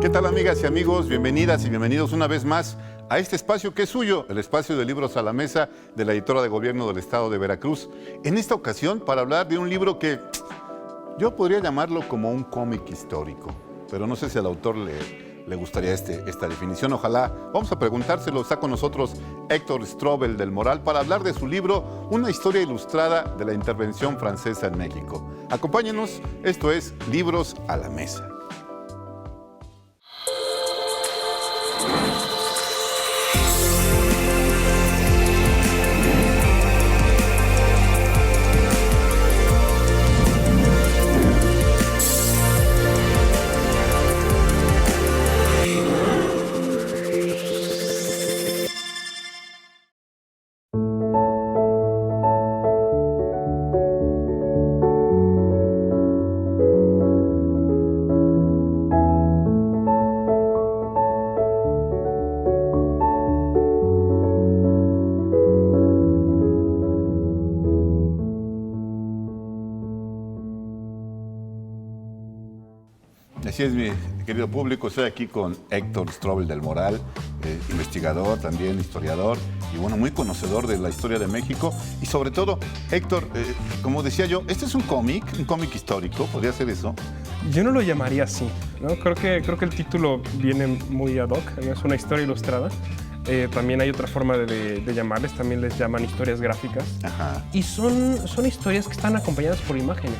¿Qué tal, amigas y amigos? Bienvenidas y bienvenidos una vez más a este espacio que es suyo, el espacio de Libros a la Mesa de la editora de Gobierno del Estado de Veracruz. En esta ocasión para hablar de un libro que yo podría llamarlo como un cómic histórico, pero no sé si al autor le gustaría esta definición. Ojalá, vamos a preguntárselo. Está con nosotros Héctor Strobel del Moral para hablar de su libro Una historia ilustrada de la intervención francesa en México. Acompáñenos, esto es Libros a la Mesa. Así es, mi querido público, estoy aquí con Héctor Strobel del Moral, investigador, también historiador y bueno, muy conocedor de la historia de México. Y sobre todo, Héctor, como decía yo, este es un cómic histórico, ¿podría ser eso? Yo no lo llamaría así, ¿no? Creo que el título viene muy ad hoc, ¿no? Es una historia ilustrada. También hay otra forma de llamarles, también les llaman historias gráficas. Ajá. Y son historias que están acompañadas por imágenes.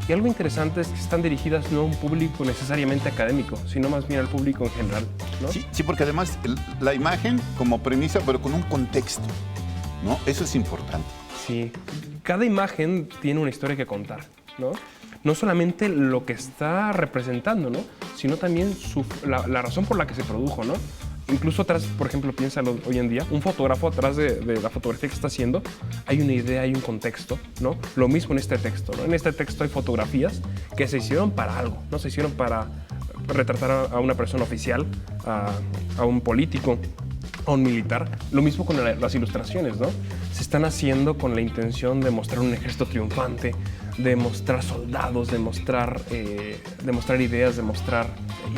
Y algo interesante es que están dirigidas no a un público necesariamente académico, sino más bien al público en general, ¿no? Sí, porque además la imagen como premisa, pero con un contexto, ¿no? Eso es importante. Sí, cada imagen tiene una historia que contar, ¿no? No solamente lo que está representando, ¿no? Sino también la razón por la que se produjo, ¿no? Incluso atrás, por ejemplo, piénsalo hoy en día, un fotógrafo atrás de la fotografía que está haciendo, hay una idea, hay un contexto, ¿no? Lo mismo en este texto, ¿no? En este texto hay fotografías que se hicieron para algo, ¿no? Se hicieron para retratar a una persona oficial, a un político, a un militar. Lo mismo con las ilustraciones, ¿no? Se están haciendo con la intención de mostrar un ejército triunfante, de mostrar soldados, de mostrar ideas, de mostrar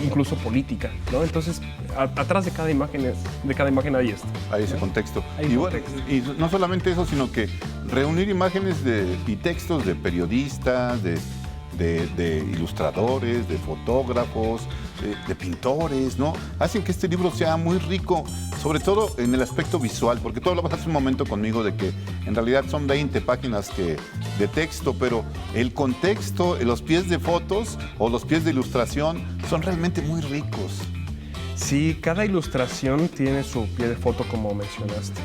incluso política, ¿no? Entonces, atrás de cada imagen hay esto. Hay ese contexto. Hay un contexto. Y no solamente eso, sino que reunir imágenes y textos de periodistas, de ilustradores, de fotógrafos, de pintores, ¿no? Hacen que este libro sea muy rico, sobre todo en el aspecto visual, porque tú hablabas hace un momento conmigo de que en realidad son 20 páginas de texto, pero el contexto, los pies de fotos o los pies de ilustración son realmente muy ricos. Sí, cada ilustración tiene su pie de foto, como mencionaste.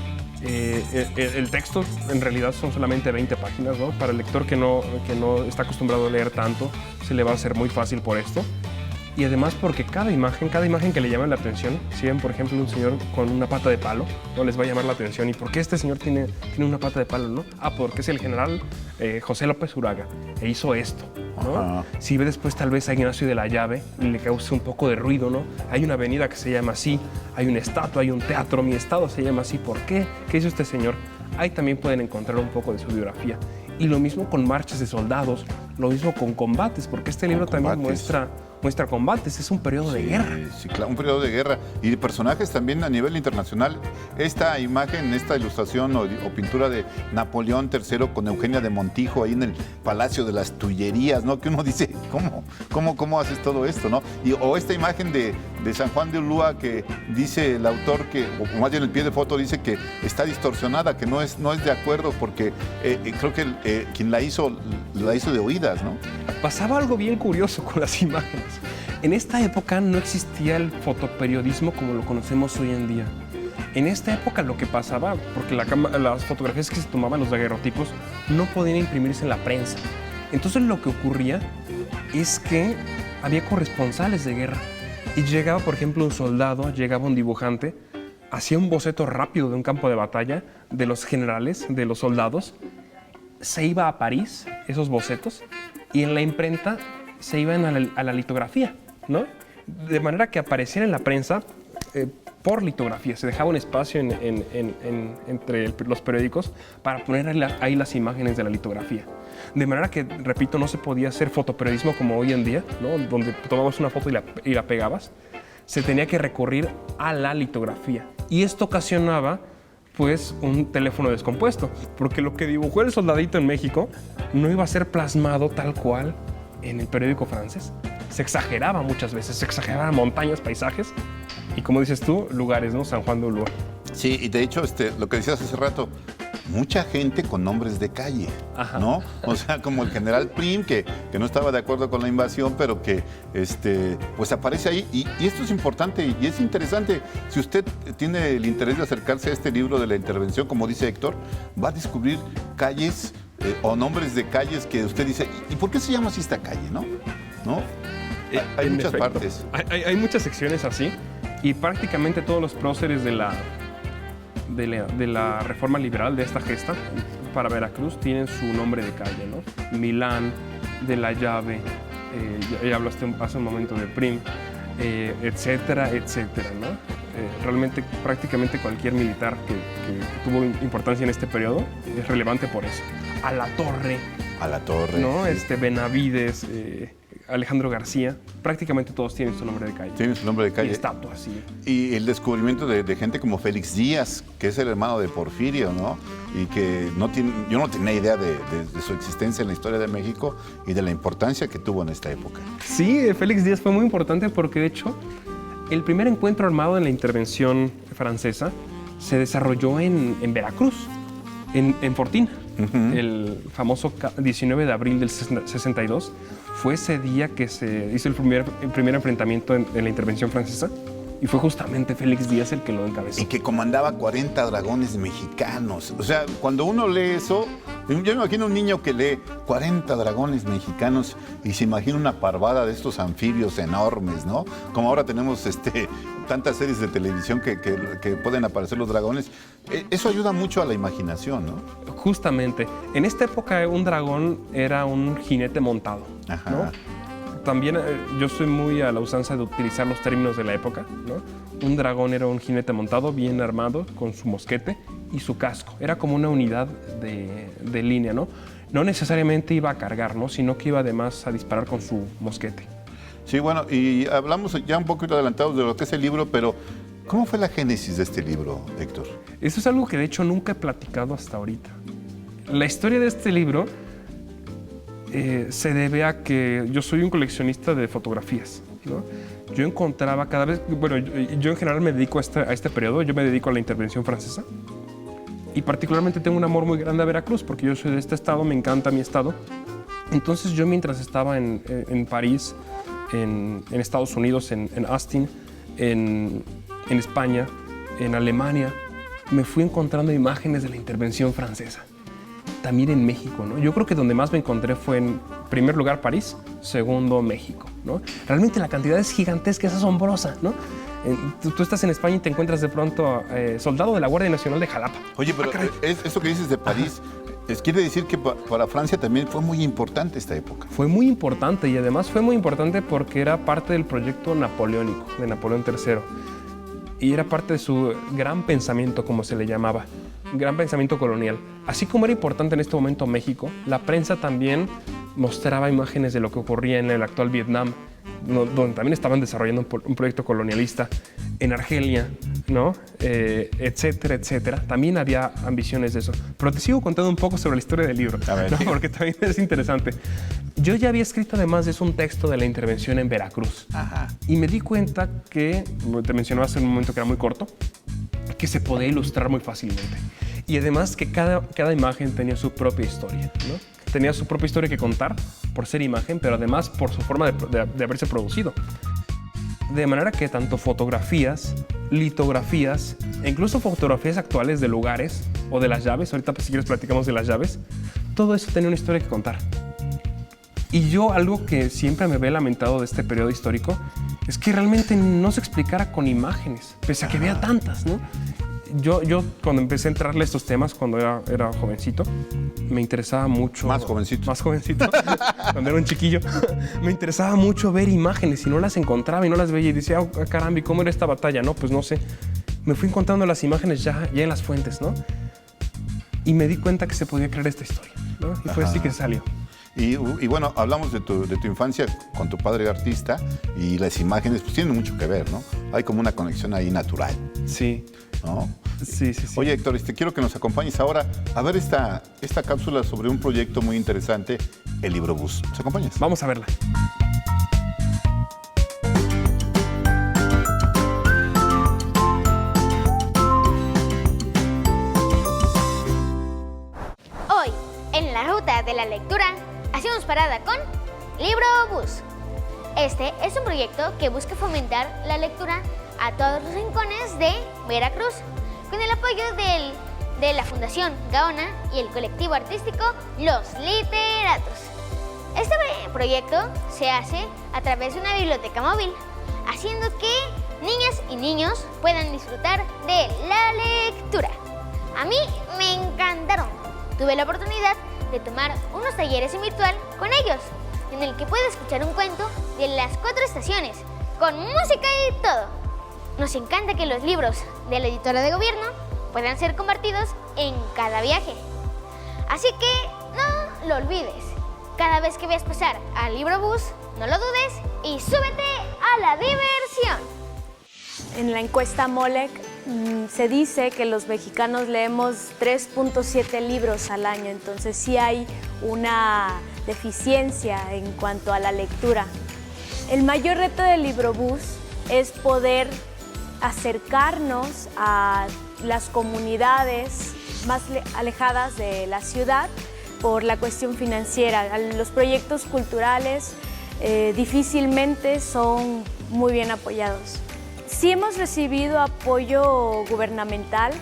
El texto en realidad son solamente 20 páginas, ¿no? Para el lector que no está acostumbrado a leer tanto, se le va a hacer muy fácil por esto. Y además porque cada imagen que le llama la atención, si ven por ejemplo un señor con una pata de palo, no les va a llamar la atención. ¿Y por qué este señor tiene una pata de palo, no? Porque es el general José López Uraga e hizo esto, ¿no? Ajá. Si ve después tal vez a Ignacio de la Llave y le causa un poco de ruido, ¿no? Hay una avenida que se llama así, hay una estatua, hay un teatro, mi estado se llama así. ¿Por qué? ¿Qué hizo este señor? Ahí también pueden encontrar un poco de su biografía. Y lo mismo con marchas de soldados, lo mismo con combates, porque este libro también muestra combates, es un periodo de guerra. Sí, claro, un periodo de guerra y de personajes también a nivel internacional. Esta imagen, esta ilustración o pintura de Napoleón III con Eugenia de Montijo ahí en el Palacio de las Tullerías, ¿no? Que uno dice, ¿cómo haces todo esto, no? O esta imagen de San Juan de Ulúa que dice el autor que, o más bien el pie de foto dice que está distorsionada, que no es de acuerdo porque creo que quien la hizo de oídas, ¿no? Pasaba algo bien curioso con las imágenes. En esta época no existía el fotoperiodismo como lo conocemos hoy en día. En esta época lo que pasaba, porque las fotografías que se tomaban, los daguerrotipos, no podían imprimirse en la prensa. Entonces lo que ocurría es que había corresponsales de guerra. Y llegaba, por ejemplo, un soldado, llegaba un dibujante, hacía un boceto rápido de un campo de batalla, de los generales, de los soldados, se iba a París, esos bocetos, y en la imprenta se iban a la litografía, ¿no? De manera que apareciera en la prensa por litografía. Se dejaba un espacio entre los periódicos para poner ahí las imágenes de la litografía. De manera que, repito, no se podía hacer fotoperiodismo como hoy en día, ¿no? Donde tomabas una foto y la pegabas. Se tenía que recurrir a la litografía. Y esto ocasionaba, pues, un teléfono descompuesto, porque lo que dibujó el soldadito en México no iba a ser plasmado tal cual en el periódico francés. Se exageraba muchas veces, se exageraban montañas, paisajes y, como dices tú, lugares, ¿no? San Juan de Ulúa. Sí, y de hecho, lo que decías hace rato, mucha gente con nombres de calle, Ajá. ¿no? O sea, como el general Prim, que no estaba de acuerdo con la invasión, pero que pues aparece ahí. Y esto es importante y es interesante. Si usted tiene el interés de acercarse a este libro de la intervención, como dice Héctor, va a descubrir calles o nombres de calles que usted dice, ¿y por qué se llama así esta calle, no? Hay muchas partes. Hay muchas secciones así y prácticamente todos los próceres de la reforma liberal, de esta gesta para Veracruz, tienen su nombre de calle, ¿no? Milán, de la Llave, ya hablaste hace un momento de Prim, etcétera, etcétera, ¿no? Realmente prácticamente cualquier militar que tuvo importancia en este periodo es relevante por eso. A la Torre, ¿no? Sí. Benavides, Alejandro García, prácticamente todos tienen su nombre de calle. Tienen su nombre de calle. Y estatuas, sí. Y el descubrimiento de gente como Félix Díaz, que es el hermano de Porfirio, ¿no? Y que yo no tenía idea de su existencia en la historia de México y de la importancia que tuvo en esta época. Sí, Félix Díaz fue muy importante porque, de hecho, el primer encuentro armado en la intervención francesa se desarrolló en Veracruz, en Fortín. El famoso 19 de abril del 62 fue ese día que se hizo el primer enfrentamiento en la intervención francesa y fue justamente Félix Díaz el que lo encabezó. Y que comandaba 40 dragones mexicanos. O sea, cuando uno lee eso, yo me imagino un niño que lee 40 dragones mexicanos y se imagina una parvada de estos anfibios enormes, ¿no? Como ahora tenemos tantas series de televisión que pueden aparecer los dragones. Eso ayuda mucho a la imaginación, ¿no? Justamente. En esta época un dragón era un jinete montado, Ajá. ¿no? También yo soy muy a la usanza de utilizar los términos de la época, ¿no? Un dragón era un jinete montado, bien armado, con su mosquete y su casco. Era como una unidad de línea, ¿no? No necesariamente iba a cargar, ¿no? Sino que iba además a disparar con su mosquete. Sí, bueno, y hablamos ya un poquito adelantados de lo que es el libro, pero ¿cómo fue la génesis de este libro, Héctor? Eso es algo que de hecho nunca he platicado hasta ahorita. La historia de este libro se debe a que yo soy un coleccionista de fotografías, ¿no? Yo encontraba cada vez, bueno, yo en general me dedico a este periodo, yo me dedico a la intervención francesa y particularmente tengo un amor muy grande a Veracruz porque yo soy de este estado, me encanta mi estado. Entonces yo, mientras estaba en París, en Estados Unidos, en Austin, en España, en Alemania, me fui encontrando imágenes de la intervención francesa. También en México, ¿no? Yo creo que donde más me encontré fue, en primer lugar, París, segundo, México, ¿no? Realmente la cantidad es gigantesca, es asombrosa, ¿no? Tú estás en España y te encuentras de pronto soldado de la Guardia Nacional de Jalapa. Oye, pero eso que dices de París, quiere decir que para Francia también fue muy importante esta época. Fue muy importante y además fue muy importante porque era parte del proyecto napoleónico de Napoleón III y era parte de su gran pensamiento, como se le llamaba, gran pensamiento colonial. Así como era importante en este momento México, la prensa también mostraba imágenes de lo que ocurría en el actual Vietnam, donde también estaban desarrollando un proyecto colonialista, en Argelia, ¿no? Etcétera, etcétera. También había ambiciones de eso. Pero te sigo contando un poco sobre la historia del libro, a ver, ¿no? Porque también es interesante. Yo ya había escrito además de eso un texto de la intervención en Veracruz. Ajá. Y me di cuenta que, te mencionaba hace un momento que era muy corto, que se podía ilustrar muy fácilmente. Y además que cada imagen tenía su propia historia, ¿no? Tenía su propia historia que contar por ser imagen, pero además por su forma de haberse producido. De manera que tanto fotografías, litografías e incluso fotografías actuales de lugares o de las llaves, ahorita si quieres platicamos de las llaves, todo eso tenía una historia que contar. Y yo, algo que siempre me había lamentado de este periodo histórico es que realmente no se explicara con imágenes, pese a que había tantas, ¿no? Yo cuando empecé a entrarle a estos temas, cuando era jovencito, me interesaba mucho... Más jovencito. Más jovencito, cuando era un chiquillo. Me interesaba mucho ver imágenes y no las encontraba y no las veía y decía, oh, caramba, ¿y cómo era esta batalla? No, pues no sé. me fui encontrando las imágenes ya en las fuentes, ¿no? Y me di cuenta que se podía crear esta historia, ¿no? Y fue así que salió. Y bueno, hablamos de tu infancia con tu padre artista y las imágenes pues tienen mucho que ver, ¿no? Hay como una conexión ahí natural. Sí. ¿No? Sí. Oye, Héctor, quiero que nos acompañes ahora a ver esta cápsula sobre un proyecto muy interesante, el Librobús. ¿Nos acompañas? Vamos a verla. Hoy, en la ruta de la lectura, hacemos parada con Librobús. Este es un proyecto que busca fomentar la lectura a todos los rincones de Veracruz, con el apoyo de la Fundación Gaona y el colectivo artístico Los Literatos. Este proyecto se hace a través de una biblioteca móvil, haciendo que niñas y niños puedan disfrutar de la lectura. A mí me encantaron. Tuve la oportunidad de tomar unos talleres en virtual con ellos, en el que puedes escuchar un cuento de las 4 estaciones, con música y todo. Nos encanta que los libros de la editora de gobierno puedan ser compartidos en cada viaje. Así que no lo olvides. Cada vez que veas pasar al Librobús, no lo dudes y súbete a la diversión. En la encuesta Molec se dice que los mexicanos leemos 3.7 libros al año, entonces sí hay una deficiencia en cuanto a la lectura. El mayor reto del Librobús es poder acercarnos a las comunidades más alejadas de la ciudad por la cuestión financiera. Los proyectos culturales difícilmente son muy bien apoyados. Sí hemos recibido apoyo gubernamental,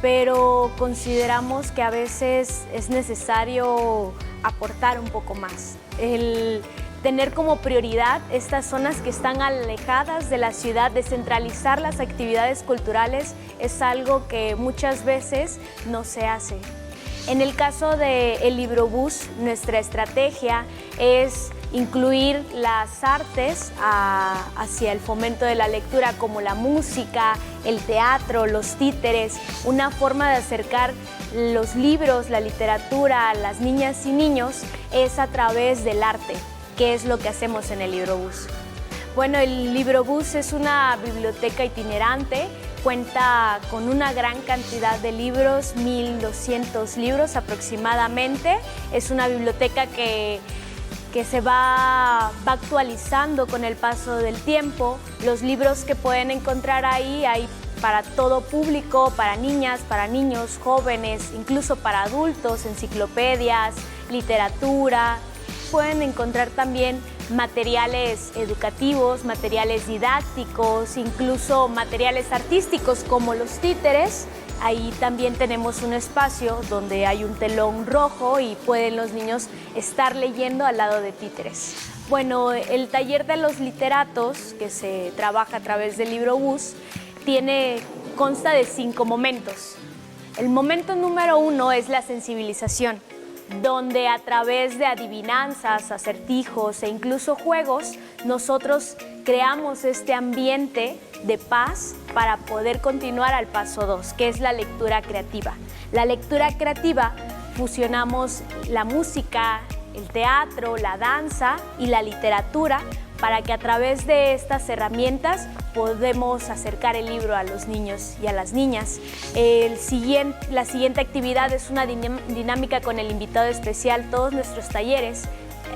pero consideramos que a veces es necesario aportar un poco más. El tener como prioridad estas zonas que están alejadas de la ciudad, descentralizar las actividades culturales es algo que muchas veces no se hace. En el caso del Librobús, nuestra estrategia es incluir las artes hacia el fomento de la lectura, como la música, el teatro, los títeres, una forma de acercar los libros, la literatura a las niñas y niños es a través del arte, que es lo que hacemos en el Librobús. Bueno, el Librobús es una biblioteca itinerante, cuenta con una gran cantidad de libros, 1,200 libros aproximadamente. Es una biblioteca que se va actualizando con el paso del tiempo. Los libros que pueden encontrar ahí hay para todo público, para niñas, para niños, jóvenes, incluso para adultos, enciclopedias, literatura. Pueden encontrar también materiales educativos, materiales didácticos, incluso materiales artísticos como los títeres. Ahí también tenemos un espacio donde hay un telón rojo y pueden los niños estar leyendo al lado de títeres. Bueno, el taller de los literatos, que se trabaja a través del Librobús, consta de 5 momentos. El momento número 1 es la sensibilización, donde a través de adivinanzas, acertijos e incluso juegos, nosotros creamos este ambiente de paz para poder continuar al paso 2, que es la lectura creativa. La lectura creativa fusionamos la música, el teatro, la danza y la literatura para que a través de estas herramientas podemos acercar el libro a los niños y a las niñas. La siguiente actividad es una dinámica con el invitado especial. Todos nuestros talleres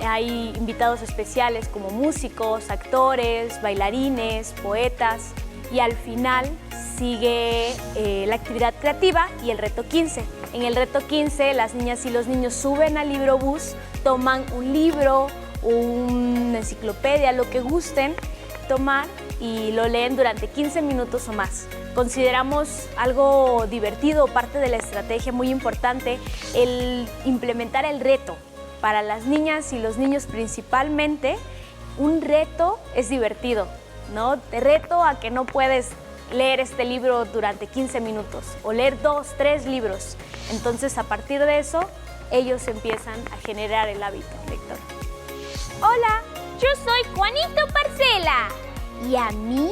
hay invitados especiales como músicos, actores, bailarines, poetas, y al final sigue la actividad creativa y el reto 15. En el reto 15 las niñas y los niños suben al Librobús, toman un libro, una enciclopedia, lo que gusten tomar y lo leen durante 15 minutos o más. Consideramos algo divertido, parte de la estrategia muy importante, el implementar el reto. Para las niñas y los niños principalmente, un reto es divertido, ¿no? Te reto a que no puedes leer este libro durante 15 minutos o leer 2, 3 libros. Entonces, a partir de eso, ellos empiezan a generar el hábito lector. Hola, yo soy Juanito Parcela y a mí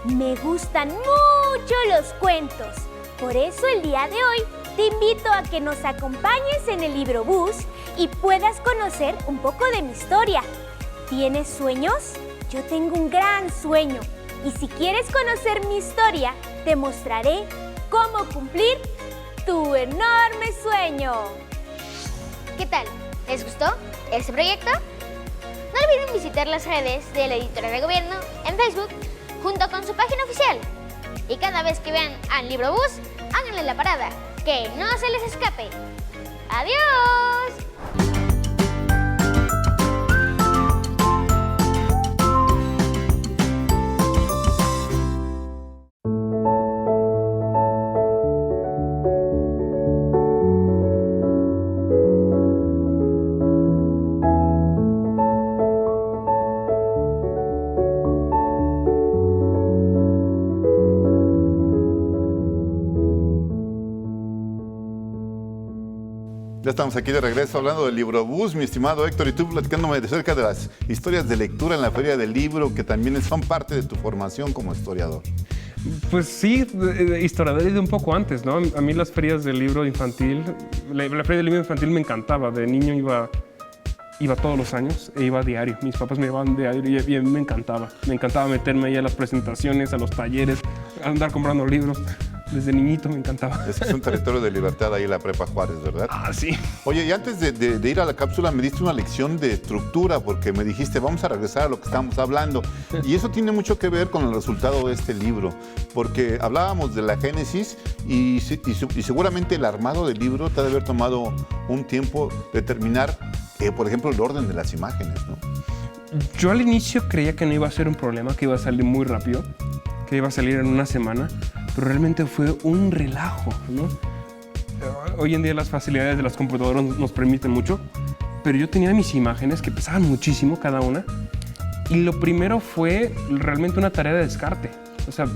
Me gustan mucho los cuentos. Por eso el día de hoy te invito a que nos acompañes en el Libro Bus y puedas conocer un poco de mi historia. ¿Tienes sueños? Yo tengo un gran sueño. Y si quieres conocer mi historia, te mostraré cómo cumplir tu enorme sueño. ¿Qué tal? ¿Les gustó este proyecto? No olviden visitar las redes de la Editora de Gobierno en Facebook junto con su página oficial. Y cada vez que vean al Libro Bus, háganle la parada, que no se les escape. ¡Adiós! Ya estamos aquí de regreso hablando del Libro Bus, mi estimado Héctor, y tú platicándome de cerca de las historias de lectura en la Feria del Libro, que también son parte de tu formación como historiador. Pues sí, historiador de un poco antes, ¿no? A mí las ferias del libro infantil, la feria del libro infantil me encantaba. De niño iba todos los años e iba a diario. Mis papás me llevaban diario y a mí me encantaba. Me encantaba meterme ahí a las presentaciones, a los talleres, a andar comprando libros. Desde niñito me encantaba. Es que es un territorio de libertad ahí la Prepa Juárez, ¿verdad? Ah, sí. Oye, y antes de ir a la cápsula me diste una lección de estructura porque me dijiste, vamos a regresar a lo que estábamos hablando. Y eso tiene mucho que ver con el resultado de este libro, porque hablábamos de la génesis y seguramente el armado del libro te ha de haber tomado un tiempo determinar, por ejemplo, el orden de las imágenes, ¿no? Yo al inicio creía que no iba a ser un problema, que iba a salir muy rápido, que iba a salir en una semana, pero realmente fue un relajo, ¿no? Hoy en día las facilidades de las computadoras nos permiten mucho, pero yo tenía mis imágenes que pesaban muchísimo cada una, y lo primero fue realmente una tarea de descarte. O sea,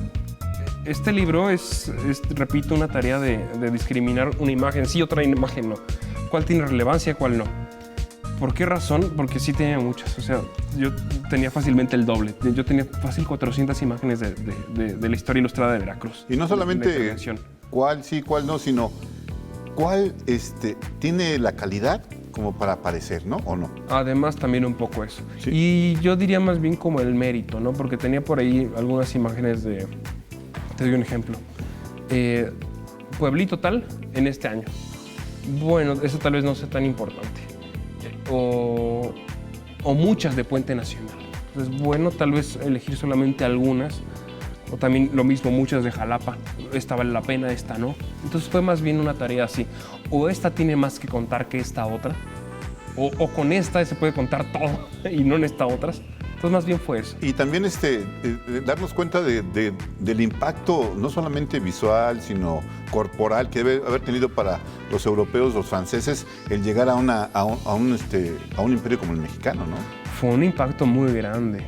este libro es repito, una tarea de discriminar una imagen sí, otra imagen no. ¿Cuál tiene relevancia, cuál no? ¿Por qué razón? Porque sí tenía muchas. O sea, yo tenía fácilmente el doble. Yo tenía fácil 400 imágenes de la historia ilustrada de Veracruz. Y no solamente cuál sí, cuál no, sino cuál tiene la calidad como para aparecer, ¿no? ¿O no? Además, también un poco eso. Sí. Y yo diría más bien como el mérito, ¿no? Porque tenía por ahí algunas imágenes de... Te doy un ejemplo. Pueblito tal en este año. Bueno, eso tal vez no sea tan importante. O muchas de Puente Nacional. Entonces, bueno, tal vez elegir solamente algunas, o también lo mismo, muchas de Jalapa. Esta vale la pena, esta no. Entonces fue más bien una tarea así. O esta tiene más que contar que esta otra, o con esta se puede contar todo y no en esta otras. Entonces más bien fue eso. Y también darnos cuenta del impacto no solamente visual, sino corporal que debe haber tenido para los europeos, los franceses, el llegar a un imperio como el mexicano, ¿no? Fue un impacto muy grande.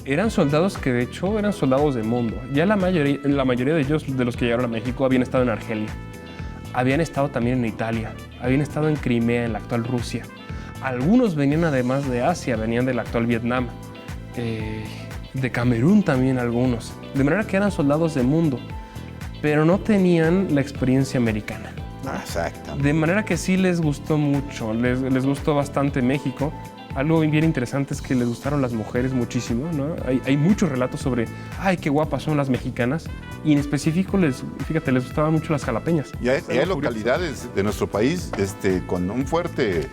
Eran soldados que de hecho eran soldados de mundo. Ya la mayoría de ellos, de los que llegaron a México, habían estado en Argelia. Habían estado también en Italia. Habían estado en Crimea, en la actual Rusia. Algunos venían además de Asia, venían del actual Vietnam. De Camerún también algunos, de manera que eran soldados de mundo, pero no tenían la experiencia americana. Exacto. De manera que sí les gustó mucho, les gustó bastante México. Algo bien interesante es que les gustaron las mujeres muchísimo, ¿no? Hay muchos relatos sobre, ay, qué guapas son las mexicanas, y en específico, les gustaban mucho las jalapeñas. Y hay localidades de nuestro país con un fuerte...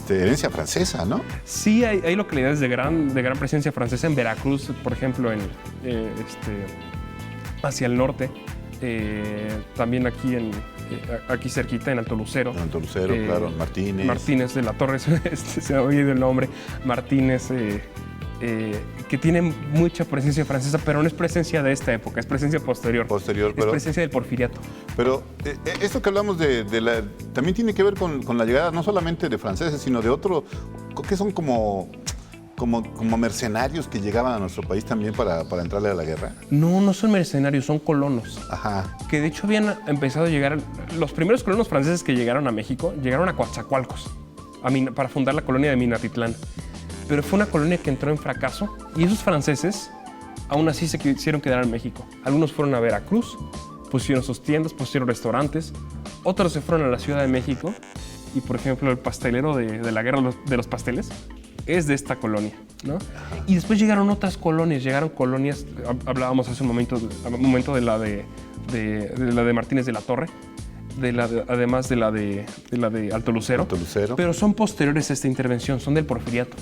herencia francesa, ¿no? Sí, hay localidades de gran presencia francesa. En Veracruz, por ejemplo, hacia el norte, también aquí cerquita, en Alto Lucero. En Alto Lucero, claro, Martínez. Martínez de la Torre, se me ha oído el nombre. Martínez, que tiene mucha presencia francesa, pero no es presencia de esta época, es presencia posterior. Es presencia del porfiriato. Pero esto que hablamos también tiene que ver con la llegada no solamente de franceses, sino de otros, que son como mercenarios que llegaban a nuestro país también para entrarle a la guerra. No son mercenarios, son colonos. Ajá. Que de hecho habían empezado a llegar, los primeros colonos franceses que llegaron a México, llegaron a Coatzacoalcos, para fundar la colonia de Minatitlán. Pero fue una colonia que entró en fracaso y esos franceses aún así se quisieron quedar en México. Algunos fueron a Veracruz, pusieron sus tiendas, pusieron restaurantes. Otros se fueron a la Ciudad de México y, por ejemplo, el pastelero de la Guerra de los Pasteles es de esta colonia, ¿no? Y después llegaron otras colonias, hablábamos hace un momento de la de Martínez de la Torre, además de la de Alto Lucero, pero son posteriores a esta intervención, son del Porfiriato.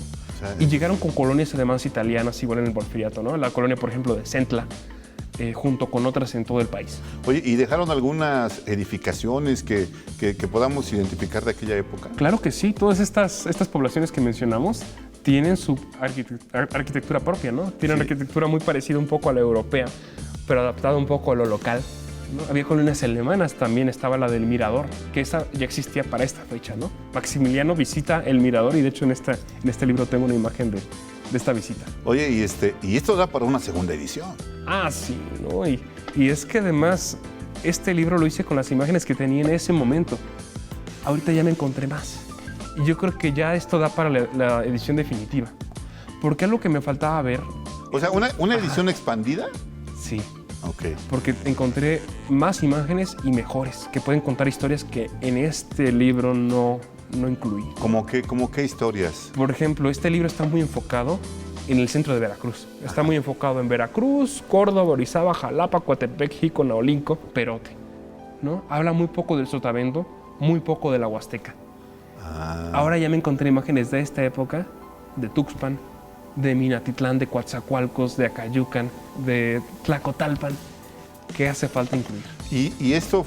Y llegaron con colonias además italianas igual en el Porfiriato, ¿no? La colonia, por ejemplo, de Centla, junto con otras en todo el país. Oye, ¿y dejaron algunas edificaciones que podamos identificar de aquella época? Claro que sí, todas estas poblaciones que mencionamos tienen su arquitectura propia, ¿no? Tienen arquitectura muy parecida un poco a la europea, pero adaptada un poco a lo local, ¿no? Había colonias alemanas, también estaba la del Mirador, que esa ya existía para esta fecha, ¿no? Maximiliano visita el Mirador y de hecho en este libro tengo una imagen de esta visita. Oye, y esto da para una segunda edición. Ah, sí, ¿no? Y es que además este libro lo hice con las imágenes que tenía en ese momento. Ahorita ya me encontré más. Y yo creo que ya esto da para la edición definitiva. Porque algo que me faltaba ver... O sea, ¿una edición expandida? Sí. Ok. Porque encontré más imágenes y mejores, que pueden contar historias que en este libro no incluí. ¿Cómo qué historias? Por ejemplo, este libro está muy enfocado en el centro de Veracruz. Está muy enfocado en Veracruz, Córdoba, Orizaba, Jalapa, Coatepec, Jico, Naolinco, Perote, ¿no? Habla muy poco del Sotavento, muy poco de la Huasteca. Ahora ya me encontré imágenes de esta época, de Tuxpan, de Minatitlán, de Coatzacoalcos, de Acayucan, de Tlacotalpan, que hace falta incluir. ¿Y esto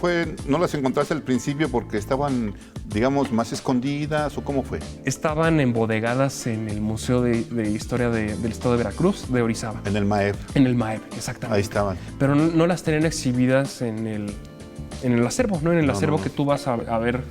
no las encontraste al principio porque estaban, digamos, más escondidas o cómo fue? Estaban embodegadas en el Museo de Historia del Estado de Veracruz, de Orizaba. En el MAEB. En el MAEB, exactamente. Ahí estaban. Pero no las tenían exhibidas en el acervo, no en el acervo que tú vas a ver,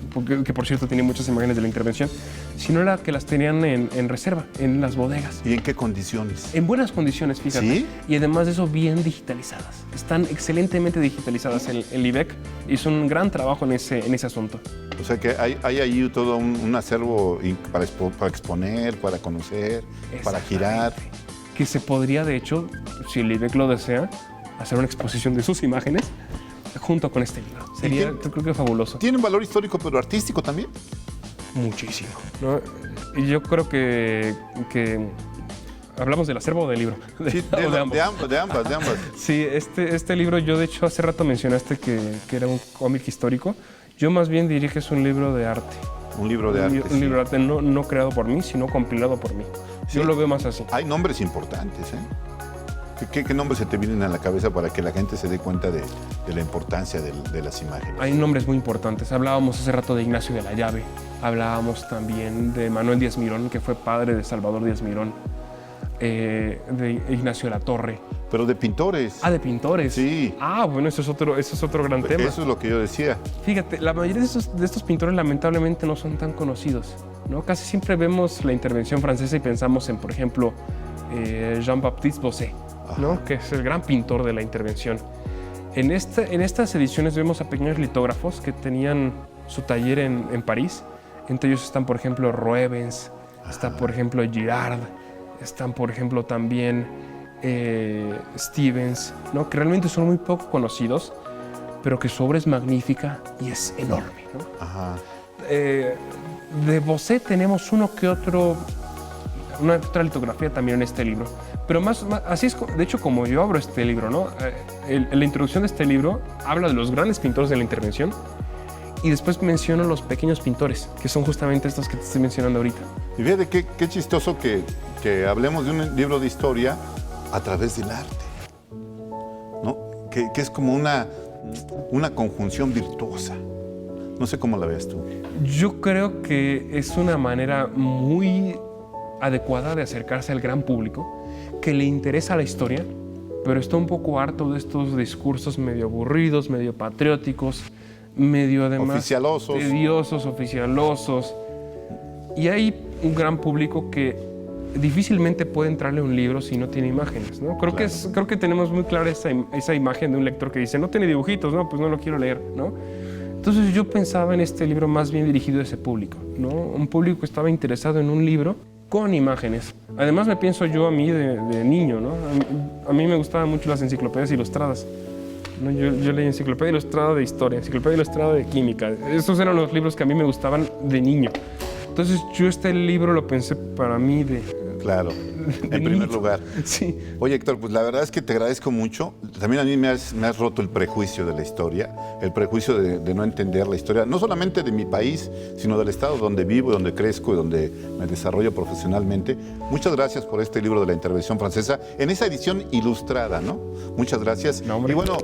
que por cierto tiene muchas imágenes de la intervención, sino era que las tenían en reserva, en las bodegas. ¿Y en qué condiciones? En buenas condiciones, fíjate. ¿Sí? Y además de eso, bien digitalizadas. Están excelentemente digitalizadas. El IBEC hizo un gran trabajo en ese asunto. O sea que hay ahí todo un acervo para exponer, para conocer, para girar. Que se podría, de hecho, si el IBEC lo desea, hacer una exposición de sus imágenes junto con este libro. Sería, creo que fabuloso. ¿Tiene un valor histórico pero artístico también? Muchísimo, ¿no? Y yo creo que hablamos del acervo o del libro. Sí, de ambas. Sí, este libro, yo de hecho hace rato mencionaste que era un cómic histórico. Yo más bien diría que es un libro de arte. Un libro de arte. Un libro de arte no creado por mí, sino compilado por mí. Sí. Yo lo veo más así. Hay nombres importantes, ¿eh? ¿Qué nombres se te vienen a la cabeza para que la gente se dé cuenta de la importancia de las imágenes? Hay nombres muy importantes. Hablábamos hace rato de Ignacio de la Llave. Hablábamos también de Manuel Díaz Mirón, que fue padre de Salvador Díaz Mirón. De Ignacio de la Torre. Pero de pintores. Ah, de pintores. Sí. Ah, bueno, eso es otro gran tema. Eso es lo que yo decía. Fíjate, la mayoría de estos pintores lamentablemente no son tan conocidos, ¿no? Casi siempre vemos la intervención francesa y pensamos en, por ejemplo, Jean-Baptiste Bossuet, ¿no? Que es el gran pintor de la intervención. En estas ediciones vemos a pequeños litógrafos que tenían su taller en París. Entre ellos están, por ejemplo, Rubens, está, por ejemplo, Girard, están, por ejemplo, también Stevens, ¿no? Que realmente son muy poco conocidos, pero que su obra es magnífica y es enorme, ¿no? Ajá. De Bossuet tenemos una que otra litografía también en este libro. Pero así es, de hecho, como yo abro este libro, ¿no? La introducción de este libro habla de los grandes pintores de la intervención y después menciono los pequeños pintores, que son justamente estos que te estoy mencionando ahorita. Y fíjate qué chistoso que hablemos de un libro de historia a través del arte, ¿no? Que es como una conjunción virtuosa. No sé cómo la veas tú. Yo creo que es una manera muy adecuada de acercarse al gran público que le interesa la historia, pero está un poco harto de estos discursos medio aburridos, medio patrióticos, medio además oficialosos, tediosos, oficialosos. Y hay un gran público que difícilmente puede entrarle a un libro si no tiene imágenes, ¿no? Creo que tenemos muy clara esa imagen de un lector que dice, no tiene dibujitos, no, pues no lo quiero leer, ¿no? Entonces yo pensaba en este libro más bien dirigido a ese público, ¿no? Un público que estaba interesado en un libro con imágenes. Además me pienso yo a mí de niño, ¿no? A mí me gustaban mucho las enciclopedias ilustradas, ¿no? Yo leí enciclopedia ilustrada de historia, enciclopedia ilustrada de química. Esos eran los libros que a mí me gustaban de niño. Entonces yo este libro lo pensé para mí Claro, en primer niño. lugar. Sí. Oye, Héctor, pues la verdad es que te agradezco mucho. También a mí me has roto el prejuicio de la historia, el prejuicio de no entender la historia, no solamente de mi país, sino del estado donde vivo, donde crezco y donde me desarrollo profesionalmente. Muchas gracias por este libro de la intervención francesa, en esa edición ilustrada, ¿no? Muchas gracias. No, hombre. Y bueno,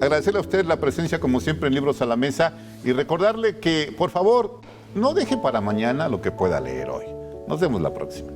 agradecerle a usted la presencia, como siempre, en Libros a la Mesa y recordarle que, por favor, no deje para mañana lo que pueda leer hoy. Nos vemos la próxima.